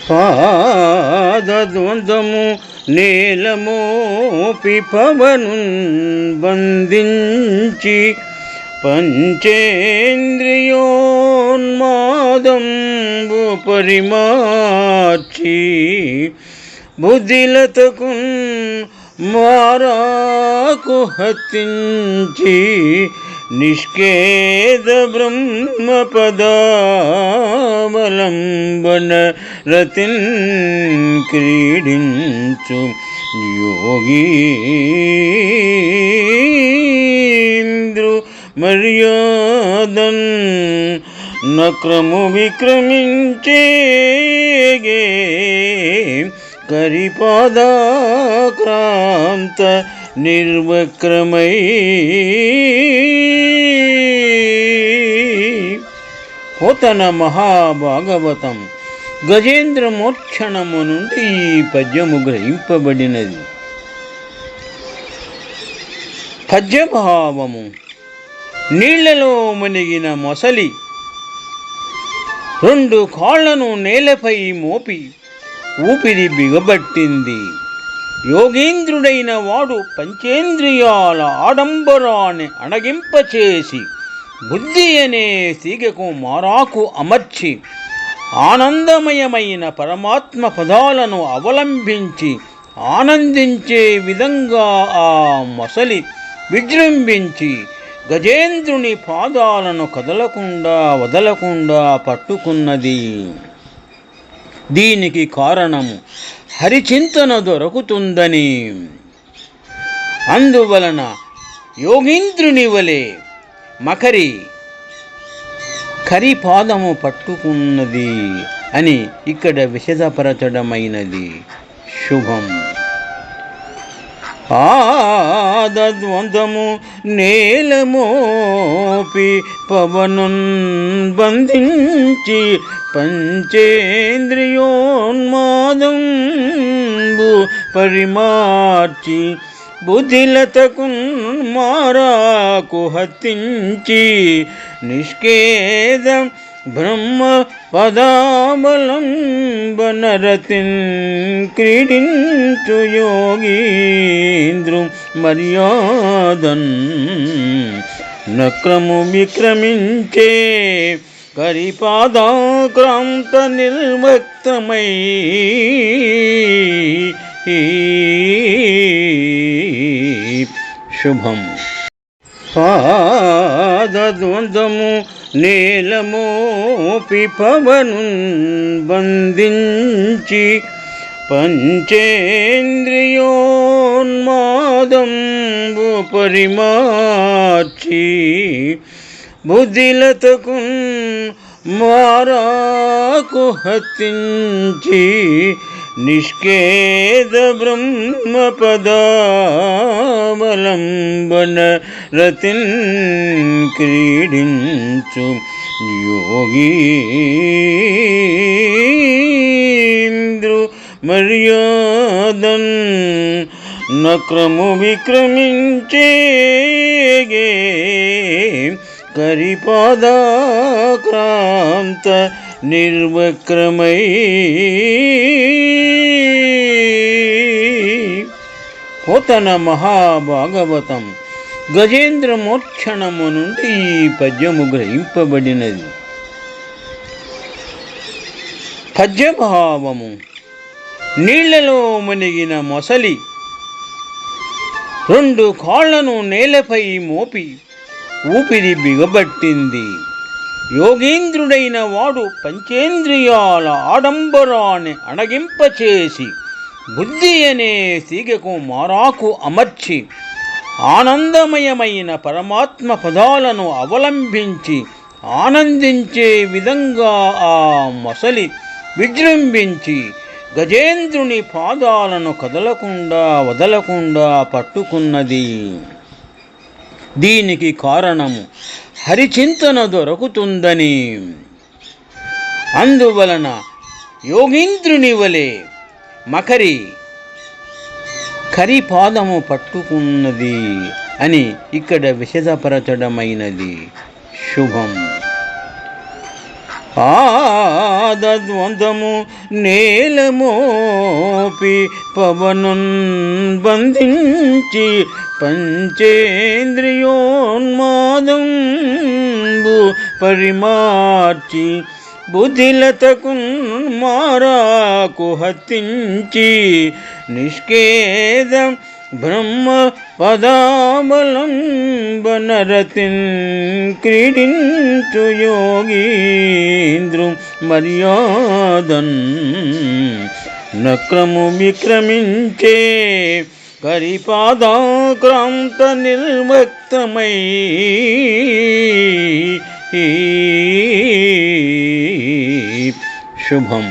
పాదద్వంద్వము నేలమోపి పవను బంధించి పంచేంద్రియోన్మాదంబు పరిమార్చి బుద్ధిలతకు మారాకు హత్తించి నిష్కేద బ్రహ్మపదావలంబన రతిన్ క్రీడించు యోగీంద్రు మర్యాదన్ నక్రము విక్రమించేగే కరిపాదాక్రాంత నిర్వక్రమై పోతన మహాభాగవతం గజేంద్రమోక్షణము నుండి ఈ పద్యము గ్రహింపబడినది. పద్యభావము: నీళ్లలో మునిగిన మొసలి రెండు కాళ్లను నేలపై మోపి ఊపిరి బిగబట్టింది. యోగేంద్రుడైన వాడు పంచేంద్రియాల ఆడంబరాన్ని అణగింపచేసి బుద్ధి అనే తీగకు మారాకు అమర్చి ఆనందమయమైన పరమాత్మ పదాలను అవలంబించి ఆనందించే విధంగా ఆ మొసలి విజృంభించి గజేంద్రుని పాదాలను కదలకుండా వదలకుండా పట్టుకున్నది. దీనికి కారణము హరిచింతన దొరుకుతుందని. అందువలన యోగీంద్రుని వలె మకరి కరిపాదము పట్టుకున్నది అని ఇక్కడ విశదపరచడమైనది. శుభం. పాదద్వంద్వము నేలమోపి పవనున్ బంధించి పంచేంద్రియోన్మాదంబు పరిమార్చి బుద్ధిలతకు మారాకు హత్తించి నిష్కేద బ్రహ్మ పదావలంబనరతిన్ క్రీడించు యోగీంద్రు మర్యాదన్ నక్రము విక్రమించే కరిపాదాక్రాంత నిర్వక్తమై శుభం. పాదద్వంద్వము నేలమోపి పవను బంధించి పంచేంద్రియోన్మాదంబు పరిమార్చి బుద్ధిలతకు మారాకు హత్తించి నిష్కేద బ్రహ్మపదావలంబన రతిన్ క్రీడించు యోగీంద్రు మర్యాదన్ నక్రము విక్రమించేగే కరిపాదాక్రాంత నిర్వక్రమై పోతన మహాభాగవతం గజేంద్రమోక్షణము నుండి ఈ పద్యము గ్రహింపబడినది. పద్యభావము: నీళ్లలో మునిగిన మొసలి రెండు కాళ్లను నేలపై మోపి ఊపిరి బిగబట్టింది. యోగేంద్రుడైన వాడు పంచేంద్రియాల ఆడంబరాన్ని అణగింపచేసి బుద్ధి అనే తీగకు మారాకు అమర్చి ఆనందమయమైన పరమాత్మ పదాలను అవలంబించి ఆనందించే విధంగా ఆ మొసలి విజృంభించి గజేంద్రుని పాదాలను కదలకుండా వదలకుండా పట్టుకున్నది. దీనికి కారణము హరిచింతన దొరుకుతుందని. అందువలన యోగీంద్రుని వలె మకరి కరిపాదము పట్టుకున్నది అని ఇక్కడ విశదపరచడమైనది. శుభం. ఆదద్వందము నేలమోపి పవనున్ బంధించి పంచేంద్రియోన్మాదంబు పరిమార్చి బుద్ధిలతకు మారాకు హత్తించి నిష్కేదం బ్రహ్మ పదావలంబనరతిన్ క్రీడించు యోగీంద్రు మర్యాదన్ నక్రము విక్రమించే కరిపాదాక్రాంత నిర్వక్తమై శుభం.